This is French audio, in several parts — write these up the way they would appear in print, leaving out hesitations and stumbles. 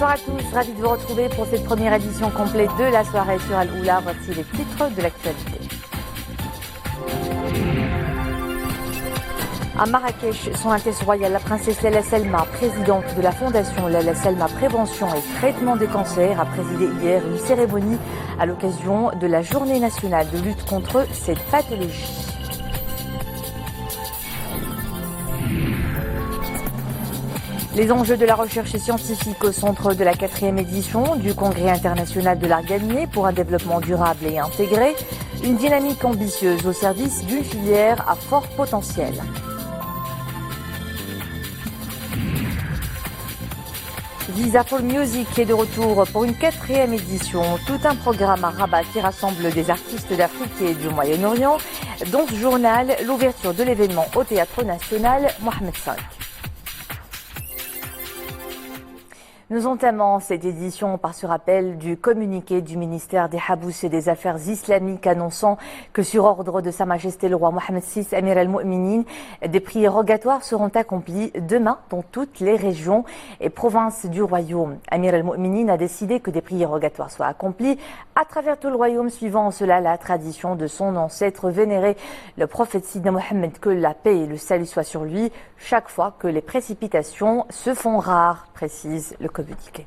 Bonsoir à tous, ravi de vous retrouver pour cette première édition complète de la soirée sur Al-Oula. Voici les titres de l'actualité. À Marrakech, son Altesse Royale, la princesse Lalla Selma, présidente de la fondation Lalla Selma Prévention et Traitement des cancers, a présidé hier une cérémonie à l'occasion de la Journée nationale de lutte contre cette pathologie. Les enjeux de la recherche scientifique au centre de la 4e édition du Congrès international de l'art gagné pour un développement durable et intégré, une dynamique ambitieuse au service d'une filière à fort potentiel. Visa for Music est de retour pour une 4e édition. Tout un programme à Rabat qui rassemble des artistes d'Afrique et du Moyen-Orient. Dans ce journal, l'ouverture de l'événement au Théâtre National Mohamed V. Nous entamons cette édition par ce rappel du communiqué du ministère des Habous et des Affaires islamiques annonçant que sur ordre de Sa Majesté le roi Mohamed VI, Amir al-Mu'minin, des prières rogatoires seront accomplies demain dans toutes les régions et provinces du royaume. Amir al-Mu'minin a décidé que des prières rogatoires soient accomplies à travers tout le royaume, suivant en cela la tradition de son ancêtre vénéré, le prophète Sidna Mohammed, que la paix et le salut soient sur lui, chaque fois que les précipitations se font rares, précise le communiqué.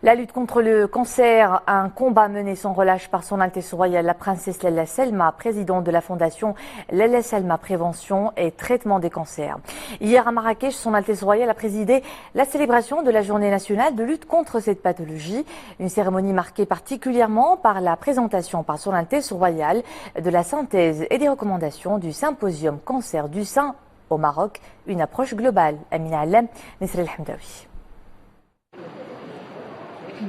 La lutte contre le cancer, un combat mené sans relâche par son Altesse Royale, la princesse Lalla Selma, présidente de la fondation Lalla Selma Prévention et Traitement des cancers. Hier à Marrakech, son Altesse Royale a présidé la célébration de la Journée nationale de lutte contre cette pathologie. Une cérémonie marquée particulièrement par la présentation par son Altesse Royale de la synthèse et des recommandations du symposium cancer du sein au Maroc, une approche globale. Amina Alem, Nesrel Hamdawi.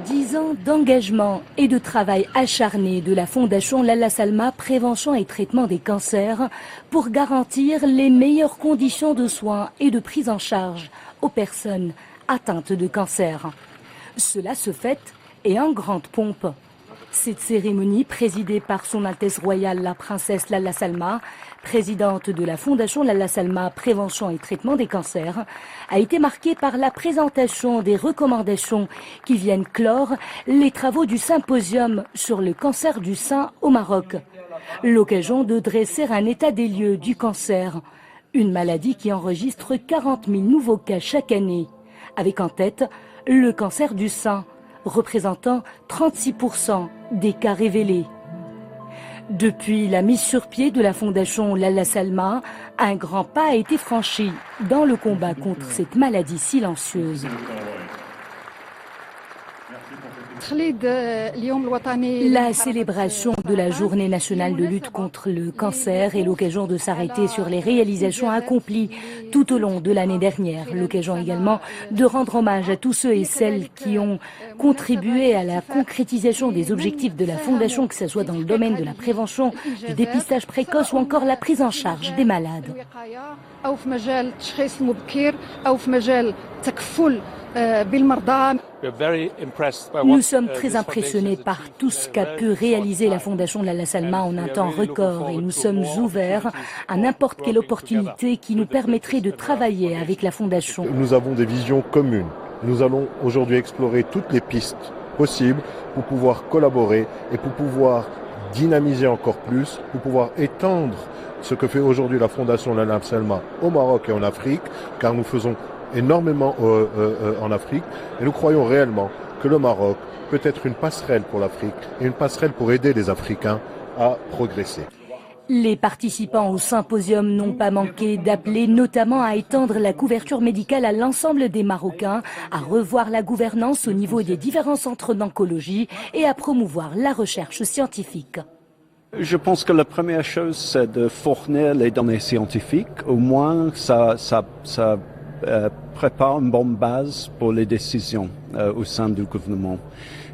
10 ans d'engagement et de travail acharné de la Fondation Lalla Selma Prévention et Traitement des cancers pour garantir les meilleures conditions de soins et de prise en charge aux personnes atteintes de cancer. Cela se fête et en grande pompe. Cette cérémonie, présidée par son Altesse Royale la princesse Lalla Selma, présidente de la Fondation Lalla Selma Prévention et Traitement des cancers, a été marquée par la présentation des recommandations qui viennent clore les travaux du symposium sur le cancer du sein au Maroc. L'occasion de dresser un état des lieux du cancer, une maladie qui enregistre 40 000 nouveaux cas chaque année, avec en tête le cancer du sein, représentant 36% des cas révélés. Depuis la mise sur pied de la fondation Lalla Selma, un grand pas a été franchi dans le combat contre cette maladie silencieuse. La célébration de la Journée nationale de lutte contre le cancer est l'occasion de s'arrêter sur les réalisations accomplies tout au long de l'année dernière. L'occasion également de rendre hommage à tous ceux et celles qui ont contribué à la concrétisation des objectifs de la Fondation, que ce soit dans le domaine de la prévention, du dépistage précoce ou encore la prise en charge des malades. Nous sommes très impressionnés par tout ce qu'a pu réaliser la Fondation Lalla Selma en un temps record et nous sommes ouverts à n'importe quelle opportunité qui nous permettrait de travailler avec la Fondation. Nous avons des visions communes. Nous allons aujourd'hui explorer toutes les pistes possibles pour pouvoir collaborer et pour pouvoir dynamiser encore plus, pour pouvoir étendre ce que fait aujourd'hui la Fondation Lalla Selma au Maroc et en Afrique, car nous faisons énormément en Afrique et nous croyons réellement que le Maroc peut être une passerelle pour l'Afrique et une passerelle pour aider les Africains à progresser. Les participants au symposium n'ont pas manqué d'appeler notamment à étendre la couverture médicale à l'ensemble des Marocains, à revoir la gouvernance au niveau des différents centres d'oncologie et à promouvoir la recherche scientifique. Je pense que la première chose, c'est de fournir les données scientifiques. Au moins, ça prépare une bonne base pour les décisions au sein du gouvernement.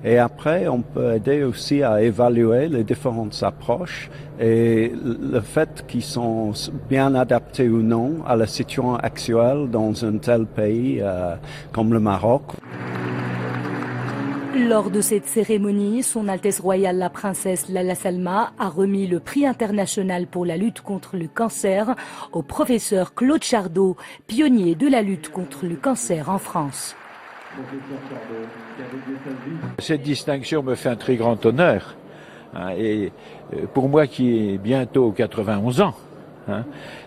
Et après, on peut aider aussi à évaluer les différentes approches et le fait qu'ils sont bien adaptés ou non à la situation actuelle dans un tel pays comme le Maroc. Lors de cette cérémonie, Son Altesse Royale la Princesse Lalla Salma a remis le prix international pour la lutte contre le cancer au professeur Claude Chardot, pionnier de la lutte contre le cancer en France. Cette distinction me fait un très grand honneur. Et pour moi qui ai bientôt 91 ans,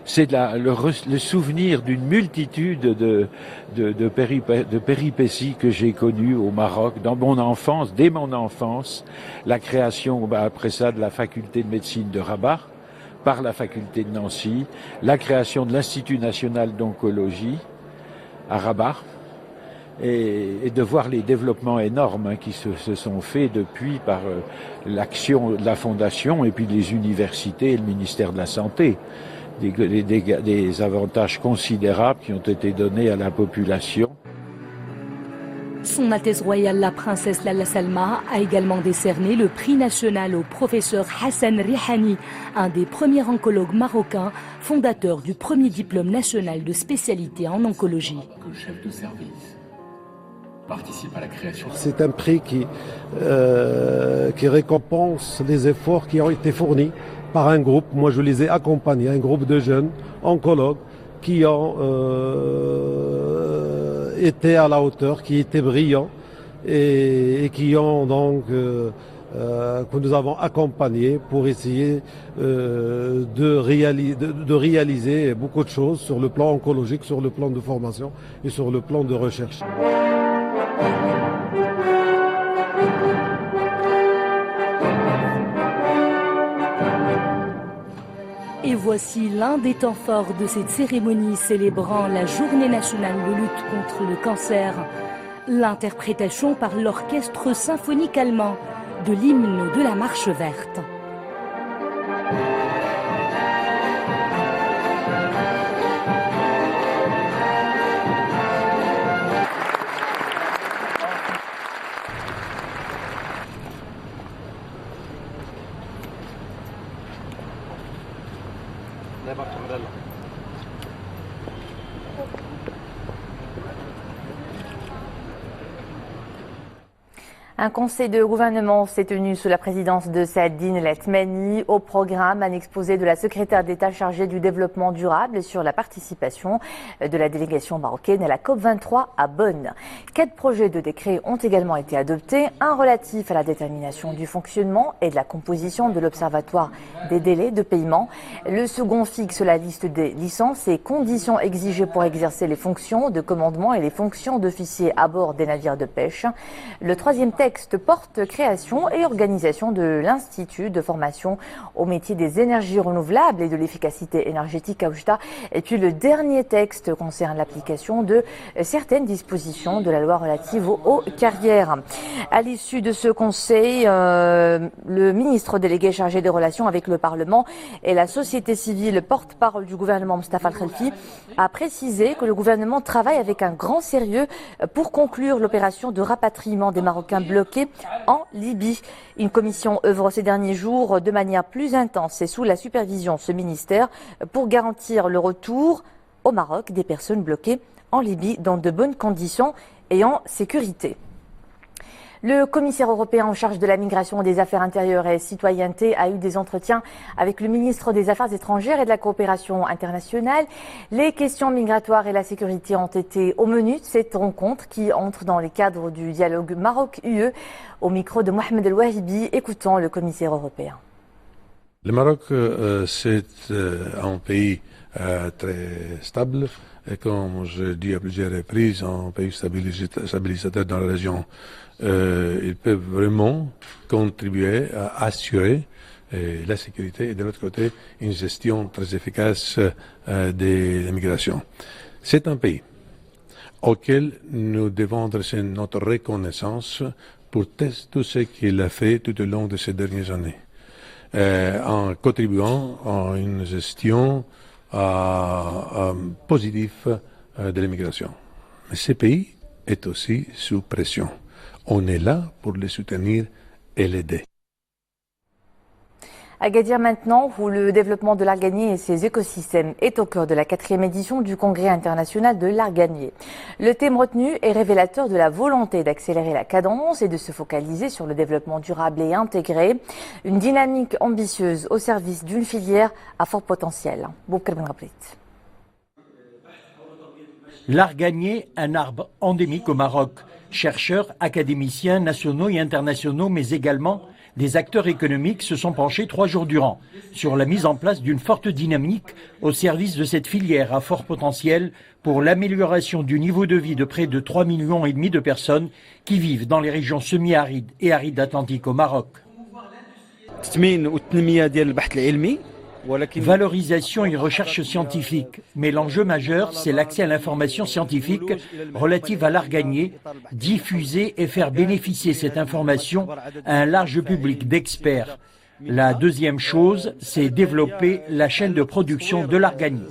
c'est le souvenir d'une multitude de péripéties que j'ai connues au Maroc, dans mon enfance, dès mon enfance, la création après ça de la faculté de médecine de Rabat, par la faculté de Nancy, la création de l'Institut national d'oncologie à Rabat, et de voir les développements énormes qui se sont faits depuis par l'action de la Fondation et puis les universités et le ministère de la Santé. Des avantages considérables qui ont été donnés à la population. Son Altesse Royale la Princesse Lalla Salma a également décerné le prix national au professeur Hassan Rihani, un des premiers oncologues marocains, fondateur du premier diplôme national de spécialité en oncologie. Le chef de service participe à la création. C'est un prix qui récompense les efforts qui ont été fournis par un groupe. Moi, je les ai accompagnés, un groupe de jeunes oncologues qui ont été à la hauteur, qui étaient brillants et qui ont donc que nous avons accompagnés pour essayer de réaliser beaucoup de choses sur le plan oncologique, sur le plan de formation et sur le plan de recherche. Et voici l'un des temps forts de cette cérémonie célébrant la Journée nationale de lutte contre le cancer. L'interprétation par l'orchestre symphonique allemand de l'hymne de la Marche verte. Un conseil de gouvernement s'est tenu sous la présidence de Saadine El Athmani. Au programme, un exposé de la secrétaire d'État chargée du développement durable et sur la participation de la délégation marocaine à la COP23 à Bonn. 4 projets de décret ont également été adoptés. Un relatif à la détermination du fonctionnement et de la composition de l'Observatoire des délais de paiement. Le second fixe la liste des licences et conditions exigées pour exercer les fonctions de commandement et les fonctions d'officier à bord des navires de pêche. Le troisième texte porte création et organisation de l'Institut de formation au métier des énergies renouvelables et de l'efficacité énergétique à Oujda. Et puis le dernier texte concerne l'application de certaines dispositions de la loi relative aux carrières. À l'issue de ce conseil, le ministre délégué chargé des relations avec le Parlement et la société civile, porte-parole du gouvernement Mostafa Al-Khelfi, a précisé que le gouvernement travaille avec un grand sérieux pour conclure l'opération de rapatriement des Marocains bloqués en Libye. Une commission œuvre ces derniers jours de manière plus intense et sous la supervision de ce ministère pour garantir le retour au Maroc des personnes bloquées en Libye dans de bonnes conditions et en sécurité. Le commissaire européen en charge de la migration, des affaires intérieures et citoyenneté a eu des entretiens avec le ministre des Affaires étrangères et de la coopération internationale. Les questions migratoires et la sécurité ont été au menu de cette rencontre qui entre dans les cadres du dialogue Maroc-UE. Au micro de Mohamed El Wahibi, écoutons le commissaire européen. Le Maroc, c'est un pays très stable et comme je dis à plusieurs reprises, un pays stabilisateur dans la région. Ils peuvent vraiment contribuer à assurer la sécurité et de l'autre côté une gestion très efficace de l'immigration. C'est un pays auquel nous devons adresser notre reconnaissance pour tout ce qu'il a fait tout au long de ces dernières années, en contribuant à une gestion positive de l'immigration. Mais ce pays est aussi sous pression. On est là pour les soutenir et l'aider. Agadir maintenant, où le développement de l'arganier et ses écosystèmes est au cœur de la 4e édition du Congrès international de l'arganier. Le thème retenu est révélateur de la volonté d'accélérer la cadence et de se focaliser sur le développement durable et intégré. Une dynamique ambitieuse au service d'une filière à fort potentiel. L'arganier, un arbre endémique au Maroc. Chercheurs, académiciens nationaux et internationaux, mais également des acteurs économiques se sont penchés 3 jours durant sur la mise en place d'une forte dynamique au service de cette filière à fort potentiel pour l'amélioration du niveau de vie de près de 3,5 millions de personnes qui vivent dans les régions semi-arides et arides atlantiques au Maroc. Valorisation et recherche scientifique. Mais l'enjeu majeur, c'est l'accès à l'information scientifique relative à l'arganier, diffuser et faire bénéficier cette information à un large public d'experts. La deuxième chose, c'est développer la chaîne de production de l'arganier.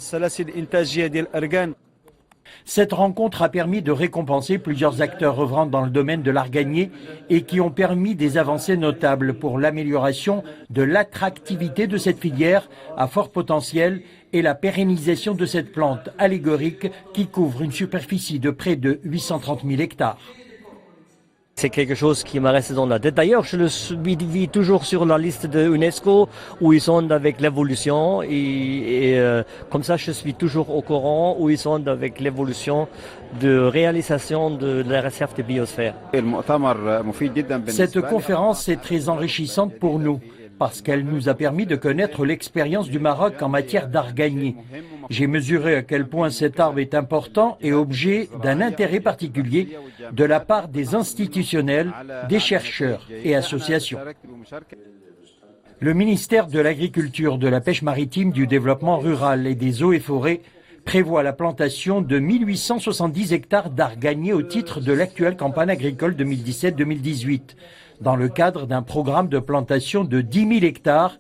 Cette rencontre a permis de récompenser plusieurs acteurs œuvrant dans le domaine de l'arganier et qui ont permis des avancées notables pour l'amélioration de l'attractivité de cette filière à fort potentiel et la pérennisation de cette plante allégorique qui couvre une superficie de près de 830 000 hectares. C'est quelque chose qui m'a resté dans la tête. D'ailleurs, je le vis toujours sur la liste de UNESCO où ils sont avec l'évolution et comme ça, je suis toujours au courant où ils sont avec l'évolution de réalisation de la réserve de biosphère. Cette conférence est très enrichissante pour nous parce qu'elle nous a permis de connaître l'expérience du Maroc en matière d'arganier. J'ai mesuré à quel point cet arbre est important et objet d'un intérêt particulier de la part des institutionnels, des chercheurs et associations. Le ministère de l'Agriculture, de la Pêche maritime, du Développement rural et des eaux et forêts prévoit la plantation de 1870 hectares d'arganier au titre de l'actuelle campagne agricole 2017-2018. Dans le cadre d'un programme de plantation de 10 000 hectares,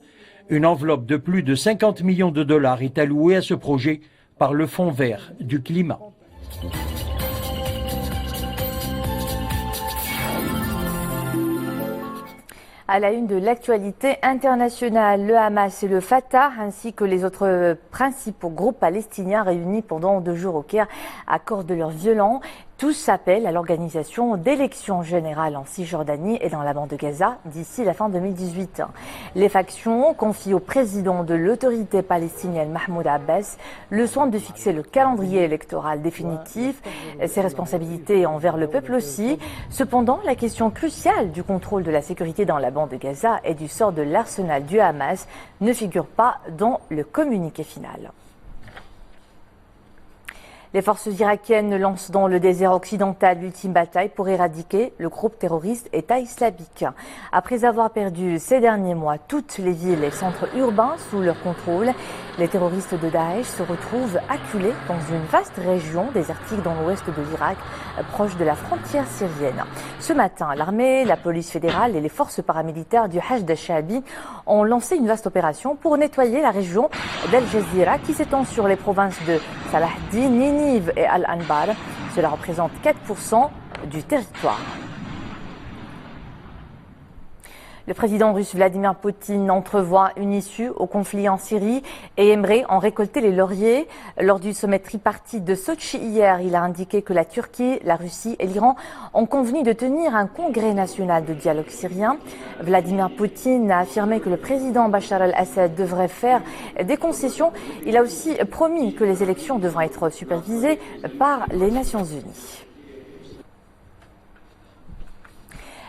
une enveloppe de plus de 50 millions de dollars est allouée à ce projet par le Fonds vert du climat. À la une de l'actualité internationale, le Hamas et le Fatah, ainsi que les autres principaux groupes palestiniens réunis pendant 2 jours au Caire, accordent leur violent. Tous appellent à l'organisation d'élections générales en Cisjordanie et dans la bande de Gaza d'ici la fin 2018. Les factions confient au président de l'autorité palestinienne Mahmoud Abbas le soin de fixer le calendrier électoral définitif, ses responsabilités envers le peuple aussi. Cependant, la question cruciale du contrôle de la sécurité dans la bande de Gaza et du sort de l'arsenal du Hamas ne figure pas dans le communiqué final. Les forces irakiennes lancent dans le désert occidental l'ultime bataille pour éradiquer le groupe terroriste État islamique. Après avoir perdu ces derniers mois toutes les villes et centres urbains sous leur contrôle, les terroristes de Daesh se retrouvent acculés dans une vaste région désertique dans l'ouest de l'Irak, proche de la frontière syrienne. Ce matin, l'armée, la police fédérale et les forces paramilitaires du Hashd al-Shaabi ont lancé une vaste opération pour nettoyer la région d'Al Jazira qui s'étend sur les provinces de Salah ad-Din, Ninive et Al-Anbar. Cela représente 4% du territoire. Le président russe Vladimir Poutine entrevoit une issue au conflit en Syrie et aimerait en récolter les lauriers. Lors du sommet tripartite de Sotchi hier, il a indiqué que la Turquie, la Russie et l'Iran ont convenu de tenir un congrès national de dialogue syrien. Vladimir Poutine a affirmé que le président Bachar al-Assad devrait faire des concessions. Il a aussi promis que les élections devront être supervisées par les Nations Unies.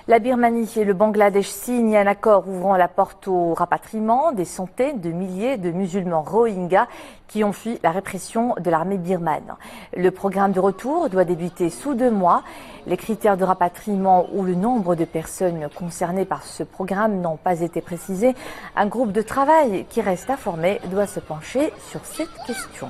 La Birmanie et le Bangladesh signent un accord ouvrant la porte au rapatriement des centaines de milliers de musulmans Rohingyas qui ont fui la répression de l'armée birmane. Le programme de retour doit débuter sous 2 mois. Les critères de rapatriement ou le nombre de personnes concernées par ce programme n'ont pas été précisés. Un groupe de travail qui reste à former doit se pencher sur cette question.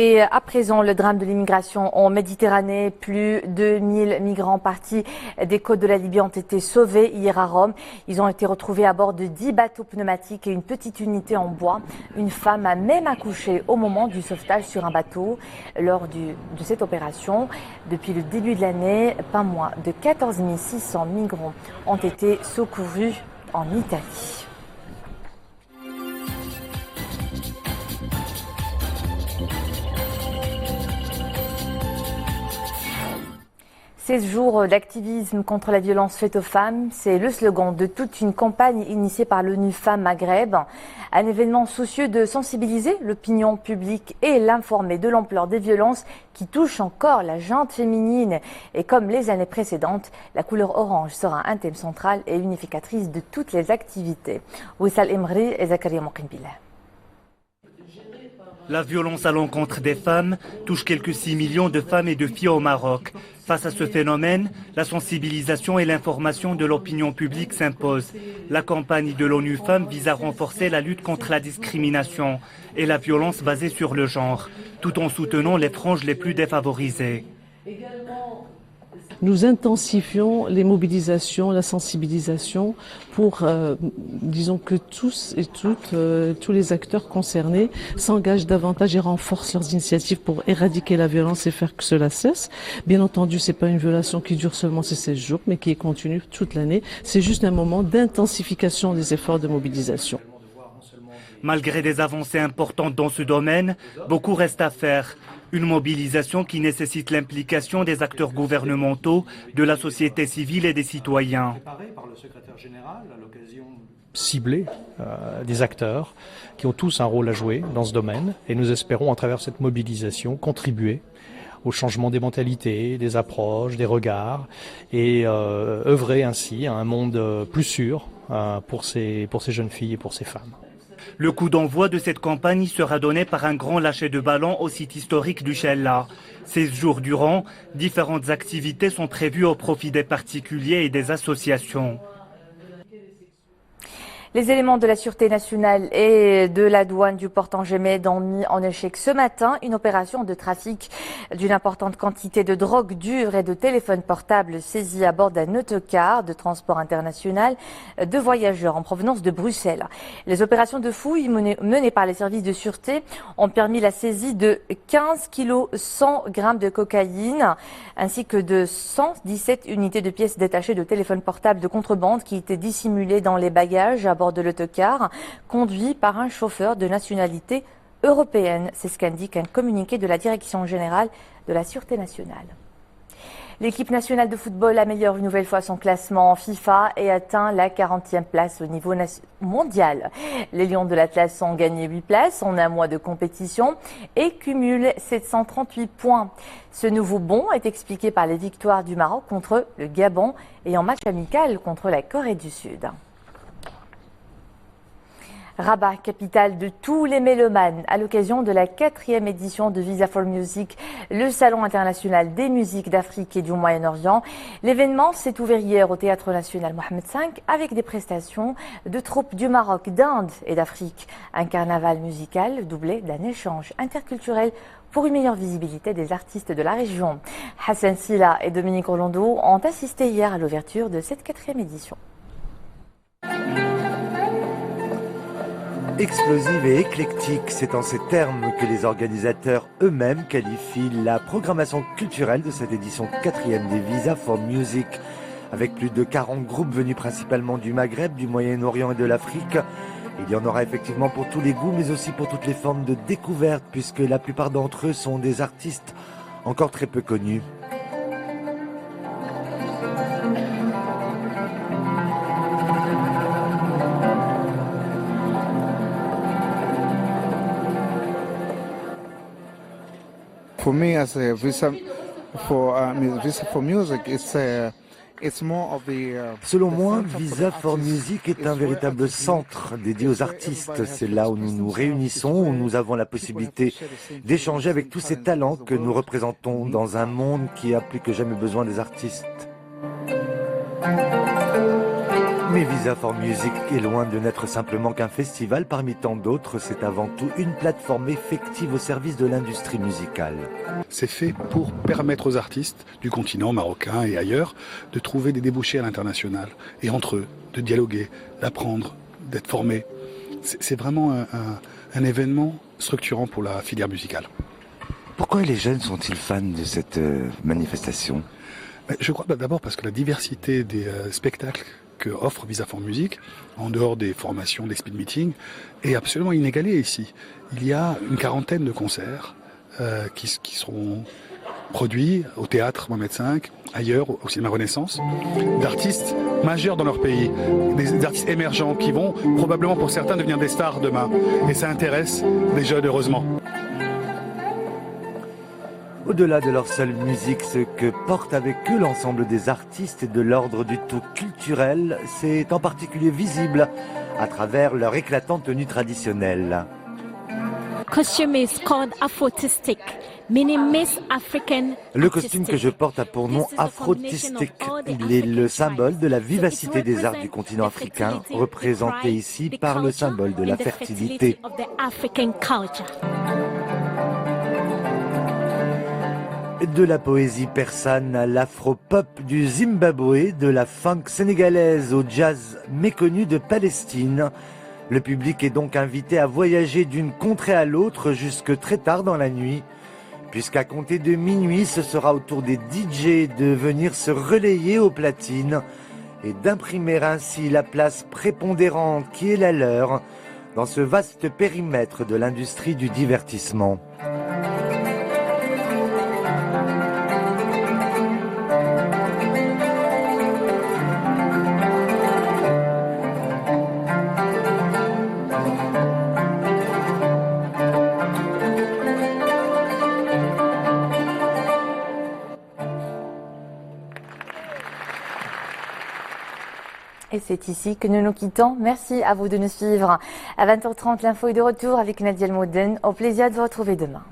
Et à présent, le drame de l'immigration en Méditerranée. Plus de 1000 migrants partis des côtes de la Libye ont été sauvés hier à Rome. Ils ont été retrouvés à bord de 10 bateaux pneumatiques et une petite unité en bois. Une femme a même accouché au moment du sauvetage sur un bateau lors de cette opération. Depuis le début de l'année, pas moins de 14 600 migrants ont été secourus en Italie. 16 jours d'activisme contre la violence faite aux femmes, c'est le slogan de toute une campagne initiée par l'ONU Femmes Maghreb. Un événement soucieux de sensibiliser l'opinion publique et l'informer de l'ampleur des violences qui touchent encore la gente féminine. Et comme les années précédentes, la couleur orange sera un thème central et unificatrice de toutes les activités. Wissal Imri et Zakaria Mokimbillah. La violence à l'encontre des femmes touche quelques 6 millions de femmes et de filles au Maroc. Face à ce phénomène, la sensibilisation et l'information de l'opinion publique s'imposent. La campagne de l'ONU Femmes vise à renforcer la lutte contre la discrimination et la violence basée sur le genre, tout en soutenant les franges les plus défavorisées. Nous intensifions les mobilisations, la sensibilisation pour, disons que tous et toutes, tous les acteurs concernés s'engagent davantage et renforcent leurs initiatives pour éradiquer la violence et faire que cela cesse. Bien entendu, c'est pas une violation qui dure seulement ces 16 jours, mais qui est continue toute l'année. C'est juste un moment d'intensification des efforts de mobilisation. Malgré des avancées importantes dans ce domaine, beaucoup reste à faire. Une mobilisation qui nécessite l'implication des acteurs gouvernementaux, de la société civile et des citoyens. Cibler des acteurs qui ont tous un rôle à jouer dans ce domaine et nous espérons à travers cette mobilisation contribuer au changement des mentalités, des approches, des regards et œuvrer ainsi à un monde plus sûr pour ces jeunes filles et pour ces femmes. Le coup d'envoi de cette campagne sera donné par un grand lâcher de ballon au site historique du Chella. 16 jours durant, différentes activités sont prévues au profit des particuliers et des associations. Les éléments de la Sûreté nationale et de la douane du port Tangemed ont mis en échec ce matin une opération de trafic d'une importante quantité de drogue dure et de téléphones portables saisis à bord d'un autocar de transport international de voyageurs en provenance de Bruxelles. Les opérations de fouille menées par les services de sûreté ont permis la saisie de 15 kg 100 grammes de cocaïne ainsi que de 117 unités de pièces détachées de téléphones portables de contrebande qui étaient dissimulés dans les bagages à bord de l'autocar, conduit par un chauffeur de nationalité européenne. C'est ce qu'indique un communiqué de la Direction générale de la Sûreté nationale. L'équipe nationale de football améliore une nouvelle fois son classement en FIFA et atteint la 40e place au niveau mondial. Les Lions de l'Atlas ont gagné 8 places en un mois de compétition et cumulent 738 points. Ce nouveau bond est expliqué par les victoires du Maroc contre le Gabon et en match amical contre la Corée du Sud. Rabat, capitale de tous les mélomanes, à l'occasion de la 4e édition de Visa for Music, le salon international des musiques d'Afrique et du Moyen-Orient. L'événement s'est ouvert hier au Théâtre national Mohamed V avec des prestations de troupes du Maroc, d'Inde et d'Afrique. Un carnaval musical doublé d'un échange interculturel pour une meilleure visibilité des artistes de la région. Hassan Silla et Dominique Orlando ont assisté hier à l'ouverture de cette 4e édition. Explosive et éclectique, c'est en ces termes que les organisateurs eux-mêmes qualifient la programmation culturelle de cette édition 4e des Visa for Music. Avec plus de 40 groupes venus principalement du Maghreb, du Moyen-Orient et de l'Afrique, il y en aura effectivement pour tous les goûts, mais aussi pour toutes les formes de découverte, puisque la plupart d'entre eux sont des artistes encore très peu connus. For me, as a Visa for Music, it's more of the. Selon moi, Visa for Music est un véritable centre dédié aux artistes. C'est là où nous nous réunissons, où nous avons la possibilité d'échanger avec tous ces talents que nous représentons dans un monde qui a plus que jamais besoin des artistes. Mais Visa for Music est loin de n'être simplement qu'un festival parmi tant d'autres. C'est avant tout une plateforme effective au service de l'industrie musicale. C'est fait pour permettre aux artistes du continent marocain et ailleurs de trouver des débouchés à l'international et entre eux, de dialoguer, d'apprendre, d'être formés. C'est vraiment un événement structurant pour la filière musicale. Pourquoi les jeunes sont-ils fans de cette manifestation ? Je crois d'abord parce que la diversité des spectacles que offre Visa for Music, en dehors des formations, des speed meetings, est absolument inégalée ici. Il y a une quarantaine de concerts qui seront produits au théâtre Mohamed V, ailleurs, au cinéma Renaissance, d'artistes majeurs dans leur pays, des artistes émergents qui vont probablement pour certains devenir des stars demain. Et ça intéresse les jeunes, heureusement. Au-delà de leur seule musique, ce que porte avec eux l'ensemble des artistes et de l'ordre du tout culturel, c'est en particulier visible à travers leur éclatante tenue traditionnelle. Costume is called Afrotistic, meaning Miss African. Le costume que je porte a pour nom Afrotistic. Il est le symbole de la vivacité des arts du continent africain, représenté ici par le symbole de la fertilité. De la poésie persane à l'afro-pop du Zimbabwe, de la funk sénégalaise au jazz méconnu de Palestine. Le public est donc invité à voyager d'une contrée à l'autre jusque très tard dans la nuit, puisqu'à compter de minuit, ce sera au tour des DJ de venir se relayer aux platines et d'imprimer ainsi la place prépondérante qui est la leur dans ce vaste périmètre de l'industrie du divertissement. Et c'est ici que nous nous quittons. Merci à vous de nous suivre. À 20h30, l'info est de retour avec Nadia El Mouden. Au plaisir de vous retrouver demain.